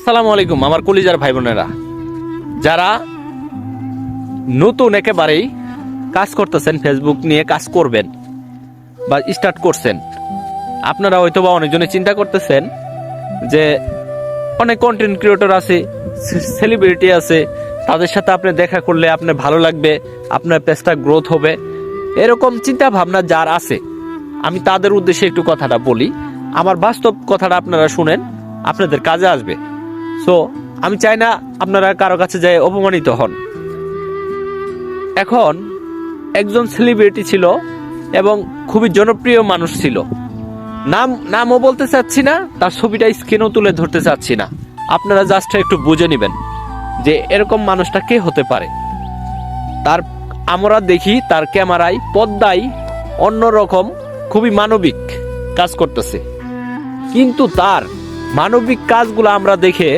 আসসালামু আলাইকুম আমার কলিজার ভাই বোনেরা, যারা নতুন একেবারেই কাজ করতেছেন, ফেসবুক নিয়ে কাজ করবেন বা স্টার্ট করছেন, আপনারা হয়তো বা অনেকজনে চিন্তা করতেছেন যে অনেক কন্টেন্ট ক্রিয়েটর আছে, সেলিব্রিটি আছে, তাদের সাথে আপনি দেখা করলে আপনার ভালো লাগবে, আপনার পেজটা গ্রোথ হবে, এরকম চিন্তা ভাবনা যার আছে, আমি তাদের উদ্দেশ্যে একটু কথাটা বলি। আমার বাস্তব কথাটা আপনারা শুনেন, আপনাদের কাজে আসবে। সো আমি চাই না আপনারা কারো কাছে যায় অপমানিত হন। এখন একজন সেলিব্রিটি ছিল এবং খুবই জনপ্রিয় মানুষ ছিল, নামও বলতে চাচ্ছি না, তার ছবিটা স্ক্রিনও তুলে ধরতে চাচ্ছি না। আপনারা জাস্ট একটু বুঝে নেবেন যে এরকম মানুষটা কে হতে পারে। তার আমরা দেখি তার ক্যামেরায়, পর্দায় অন্যরকম খুবই মানবিক কাজ করতেছে, কিন্তু তার মানবিক কাজগুলো আমরা দেখে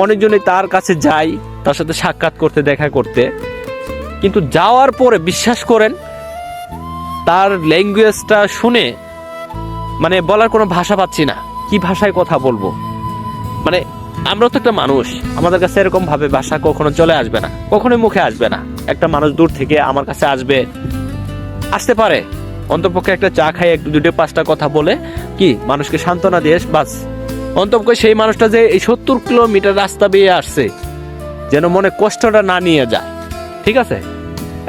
অনেকজনে তার কাছে যাই, তার সাথে সাক্ষাৎ করতে, দেখা করতে, কিন্তু যাওয়ার পরে বিশ্বাস করেন তার ল্যাঙ্গুয়েজটা শুনে মানে বলার কোনো ভাষা পাচ্ছি না, কি ভাষায় কথা বলবো। মানে আমরা তো একটা মানুষ, আমাদের কাছে এরকম ভাবে ভাষা কখনো চলে আসবে না, কখনোই মুখে আসবে না। একটা মানুষ দূর থেকে আমার কাছে আসতে পারে, অন্তপক্ষে একটা চা খাই, একটু দুটো পাঁচটা কথা বলে কি মানুষকে সান্ত্বনা দিয়ে বাস। অন্তপক্ষে সেই মানুষটা যে এই 70 কিলোমিটার রাস্তা বেয়ে আসছে যেন মনে কষ্টটা না নিয়ে যায়। ঠিক আছে,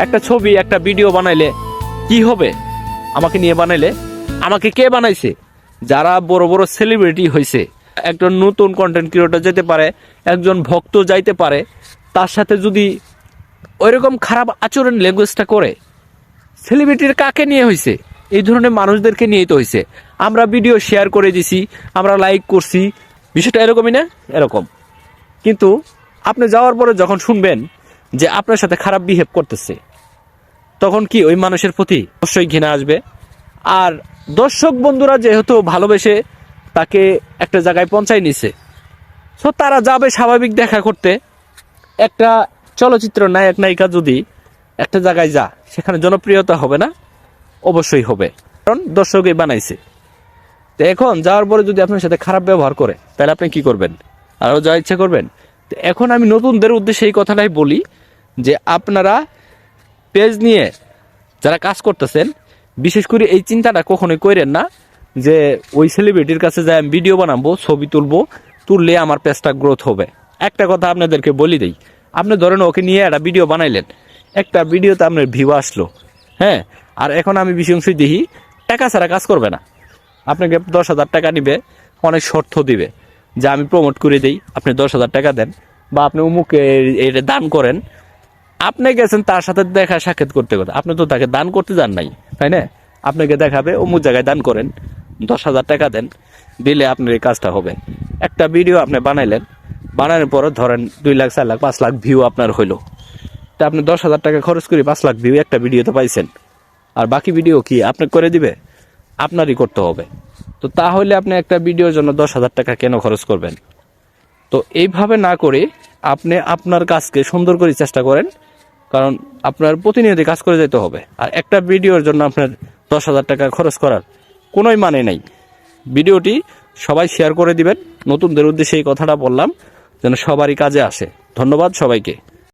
একটা ছবি, একটা ভিডিও বানাইলে কি হবে? আমাকে নিয়ে বানাইলে, আমাকে কে বানাইছে? যারা বড় বড় সেলিব্রিটি হয়েছে। একজন নতুন কন্টেন্ট ক্রিয়েটর যেতে পারে, একজন ভক্ত যাইতে পারে, তার সাথে যদি ওইরকম খারাপ আচরণ ল্যাঙ্গুয়েজটা করে, সেলিব্রিটির কাকে নিয়ে হয়েছে? এই ধরনের মানুষদেরকে নিয়েই তো হয়েছে। আমরা ভিডিও শেয়ার করে দিছি, আমরা লাইক করছি, বিষয়টা এরকমই না? এরকম। কিন্তু আপনি যাওয়ার পরে যখন শুনবেন যে আপনার সাথে খারাপ বিহেভ করতেছে, তখন কি ওই মানুষের প্রতি অবশ্যই ঘৃণা আসবে। আর দর্শক বন্ধুরা যেহেতু ভালোবেসে তাকে একটা জায়গায় পৌঁছায় নিছে, সো তারা যাবে স্বাভাবিক দেখা করতে। একটা চলচ্চিত্র নায়ক নায়িকা যদি একটা জায়গায় যা, সেখানে জনপ্রিয়তা হবে না? অবশ্যই হবে, কারণ দর্শকই বানাইছে। তো এখন যাওয়ার পরে যদি আপনার সাথে খারাপ ব্যবহার করে, তাহলে আপনি কি করবেন? আরও যা ইচ্ছা করবেন? তো এখন আমি নতুনদের উদ্দেশ্যে এই কথাটাই বলি যে আপনারা পেজ নিয়ে যারা কাজ করতেছেন, বিশেষ করে এই চিন্তাটা কখনোই করেন না যে ওই সেলিব্রিটির কাছে যাই আমি ভিডিও বানাবো, ছবি তুললে আমার পেজটা গ্রোথ হবে। একটা কথা আপনাদেরকে বলি দেই, আপনি ধরেন ওকে নিয়ে একটা ভিডিও বানাইলেন, একটা ভিডিওতে আপনার ভিউ আসলো, হ্যাঁ, আর এখন আমি বেশি অংশই দেখি টাকা ছাড়া কাজ করবে না। আপনাকে 10,000 টাকা নিবে, অনেক শর্ত দিবে যে আমি প্রমোট করে দিই, আপনি 10,000 টাকা দেন, বা আপনি অমুকে এটা দান করেন। আপনি গেছেন তার সাথে দেখা সাক্ষাৎ করতে, আপনি তো তাকে দান করতে যান নাই, তাই না? আপনাকে দেখাবে অমুক জায়গায় দান করেন, 10,000 টাকা দেন, দিলে আপনার এই কাজটা হবে। একটা ভিডিও আপনি বানাইলেন, বানানোর পর ধরেন 2 লাখ, 4 লাখ, 5 লাখ ভিউ আপনার হইলো, তা আপনি 10,000 টাকা খরচ করে 5 লাখ ভিউ একটা ভিডিওতে পাইছেন, আর বাকি ভিডিও কি আপনি করে দিবে? আপনারই করতে হবে। তো তাহলে আপনি একটা ভিডিওর জন্য 10,000 টাকা কেন খরচ করবেন? তো এইভাবে না করে আপনি আপনার কাজকে সুন্দর করে চেষ্টা করেন, কারণ আপনার প্রতিনিয়ত কাজ করে যেতে হবে। আর একটা ভিডিওর জন্য আপনার 10,000 টাকা খরচ করার কোনোই মানে নেই। ভিডিওটি সবাই শেয়ার করে দিবেন। নতুনদের উদ্দেশ্যে এই কথাটা বললাম যেন সবারই কাজে আসে। ধন্যবাদ সবাইকে।